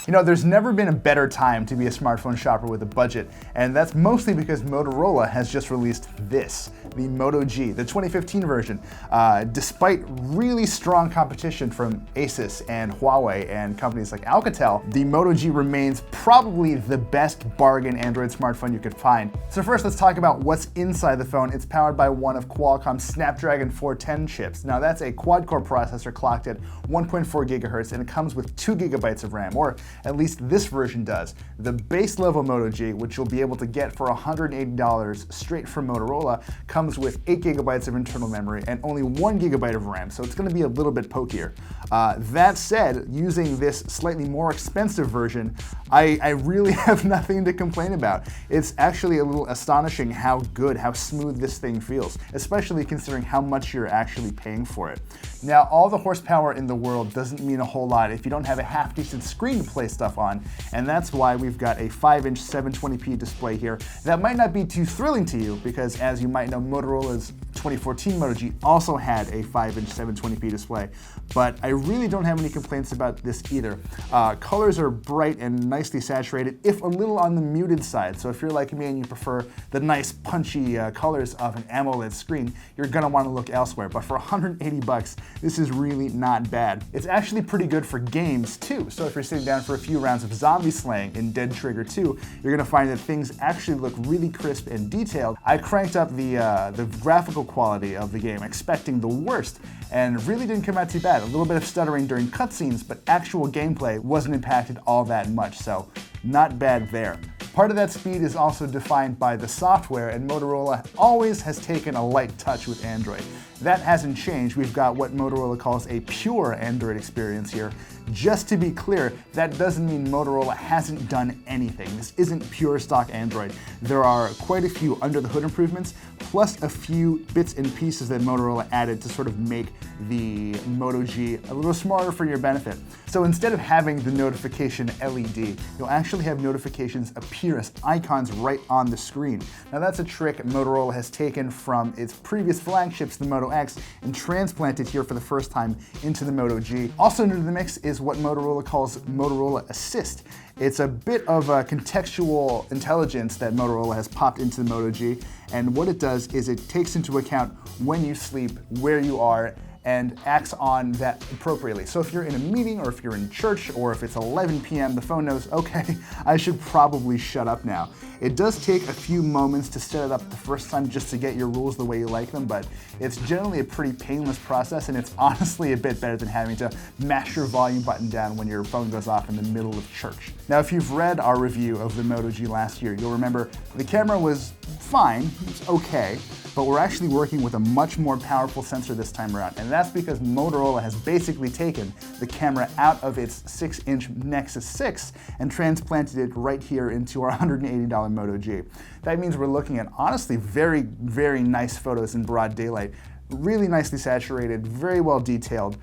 You know, there's never been a better time to be a smartphone shopper with a budget, and that's mostly because Motorola has just released this, the Moto G, the 2015 version. Despite really strong competition from Asus and Huawei and companies like Alcatel, the Moto G remains probably the best bargain Android smartphone you could find. So first, let's talk about what's inside the phone. It's powered by one of Qualcomm's Snapdragon 410 chips. Now that's a quad-core processor clocked at 1.4 gigahertz, and it comes with 2 gigabytes of RAM, or at least this version does. The base level Moto G, which you'll be able to get for $180 straight from Motorola, comes with 8 gigabytes of internal memory and only 1 gigabyte of RAM, so it's going to be a little bit pokier. That said, using this slightly more expensive version, I really have nothing to complain about. It's actually a little astonishing how good, how smooth this thing feels, especially considering how much you're actually paying for it. Now, all the horsepower in the world doesn't mean a whole lot if you don't have a half-decent screen to play stuff on, and that's why we've got a 5-inch 720p display here. That might not be too thrilling to you because, as you might know, Motorola's 2014 Moto G also had a 5-inch 720p display, but I really don't have any complaints about this either. Colors are bright and nicely saturated, if a little on the muted side, so if you're like me and you prefer the nice punchy colors of an AMOLED screen, you're gonna want to look elsewhere, but for 180 bucks, this is really not bad. It's actually pretty good for games too, so if you're sitting down for a few rounds of zombie slaying in Dead Trigger 2, you're gonna find that things actually look really crisp and detailed. I cranked up the graphical quality of the game, expecting the worst, and really didn't come out too bad. A little bit of stuttering during cutscenes, but actual gameplay wasn't impacted all that much, so not bad there. Part of that speed is also defined by the software, and Motorola always has taken a light touch with Android. That hasn't changed. We've got what Motorola calls a pure Android experience here. Just to be clear, that doesn't mean Motorola hasn't done anything. This isn't pure stock Android. There are quite a few under the hood improvements, plus a few bits and pieces that Motorola added to sort of make the Moto G a little smarter for your benefit. So instead of having the notification LED, you'll actually have notifications appear as icons right on the screen. Now that's a trick Motorola has taken from its previous flagships, the Moto X, and transplanted here for the first time into the Moto G. Also new to the mix is what Motorola calls Motorola Assist. It's a bit of a contextual intelligence that Motorola has popped into the Moto G, and what it does is it takes into account when you sleep, where you are, and acts on that appropriately. So if you're in a meeting or if you're in church or if it's 11 p.m., the phone knows, okay, I should probably shut up now. It does take a few moments to set it up the first time just to get your rules the way you like them, but it's generally a pretty painless process, and it's honestly a bit better than having to mash your volume button down when your phone goes off in the middle of church. Now, if you've read our review of the Moto G last year, you'll remember the camera was fine, it's okay, but we're actually working with a much more powerful sensor this time around, and that's because Motorola has basically taken the camera out of its 6-inch Nexus 6 and transplanted it right here into our $180 Moto G. That means we're looking at honestly very, very nice photos in broad daylight, really nicely saturated, very well detailed,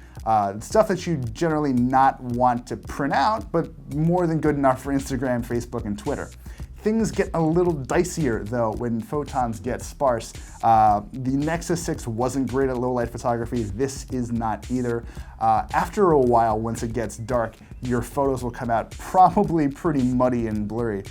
stuff that you generally not want to print out, but more than good enough for Instagram, Facebook, and Twitter. Things get a little dicier though when photons get sparse. The Nexus 6 wasn't great at low light photography. This is not either. After a while, once it gets dark, your photos will come out probably pretty muddy and blurry.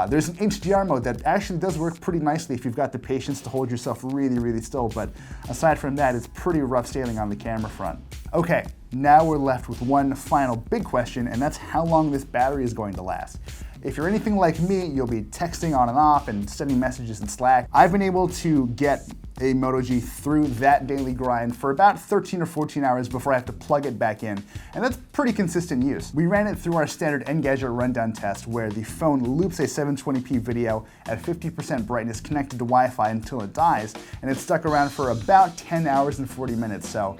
There's an HDR mode that actually does work pretty nicely if you've got the patience to hold yourself really, really still, but aside from that, it's pretty rough sailing on the camera front. Okay, now we're left with one final big question, and that's how long this battery is going to last. If you're anything like me, you'll be texting on and off and sending messages in Slack. I've been able to get a Moto G through that daily grind for about 13 or 14 hours before I have to plug it back in, and that's pretty consistent use. We ran it through our standard Engadget rundown test where the phone loops a 720p video at 50% brightness connected to Wi-Fi until it dies, and it stuck around for about 10 hours and 40 minutes, so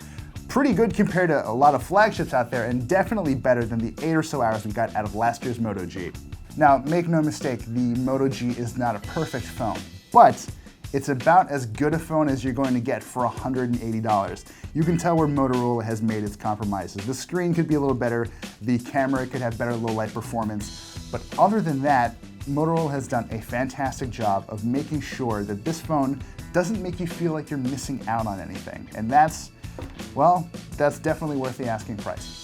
pretty good compared to a lot of flagships out there, and definitely better than the 8 or so hours we got out of last year's Moto G. Now, make no mistake, the Moto G is not a perfect phone, but it's about as good a phone as you're going to get for $180. You can tell where Motorola has made its compromises. The screen could be a little better, the camera could have better low light performance, but other than that, Motorola has done a fantastic job of making sure that this phone doesn't make you feel like you're missing out on anything. And that's, well, that's definitely worth the asking price.